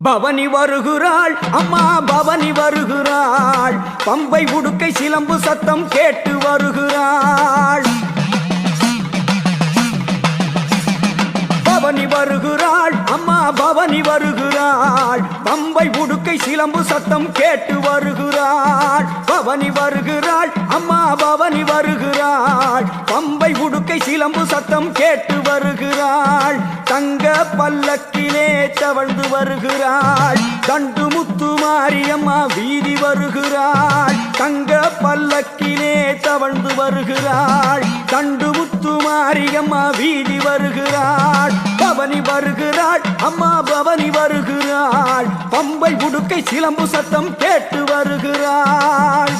பவனி வருகிறாள் அம்மா பவனி வருகிறாள், பம்பை உடுக்கை சிலம்பு சத்தம் கேட்டு வருகிறாள். பவனி வருகிறாள் அம்மா பவனி வருகிறாள், பம்பை உடுக்கை சிலம்பு சத்தம் கேட்டு வருகிறாள். பவனி வருகிறாள் அம்மா பவனி வருகிறாள், பம்பை உடுக்கை சிலம்பு சத்தம் கேட்டு வருகிறாள். தங்க பல்லக்கிலே தவழ்ந்து வருகிறாள், தண்டு முத்து மாரியம்மா வீதி வருகிறாள். தங்க பல்லக்கிலே தவழ்ந்து வருகிறாள், தண்டு முத்து மாரியம்மா வீதி வருகிறாள். பவனி வருகிறாள் அம்மா பவனி வருகிறாள், பம்பை உடுக்கை சிலம்பு சத்தம் கேட்டு வருகிறாள்.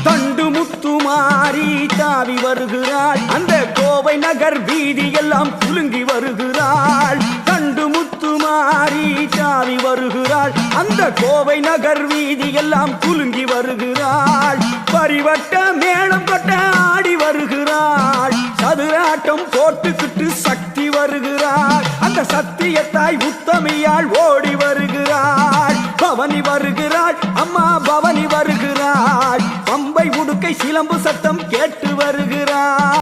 தண்டு முத்து மாறி தாவி வருகிறாள், அந்த கோவை நகர் வீதி எல்லாம் குலுங்கி வருகிறாள். தண்டு முத்து மாறி தாவி வருகிறாள், அந்த கோவை நகர் வீதி எல்லாம் குலுங்கி வருகிறாள். பரிவட்ட மேளம் கொட்ட ஆடி வருகிறாள், சதுராட்டம் போட்டுக்கிட்டு சக்தி வருகிறாள். அந்த சத்தியத்தாய் உத்தமியாள் ஓடி வருகிறாள். பவனி வருகிறாள் அம்மா பவனி வருகிறாள், பம்பை உடுக்கை சிலம்பு சத்தம் கேட்டு வருகிறாள்.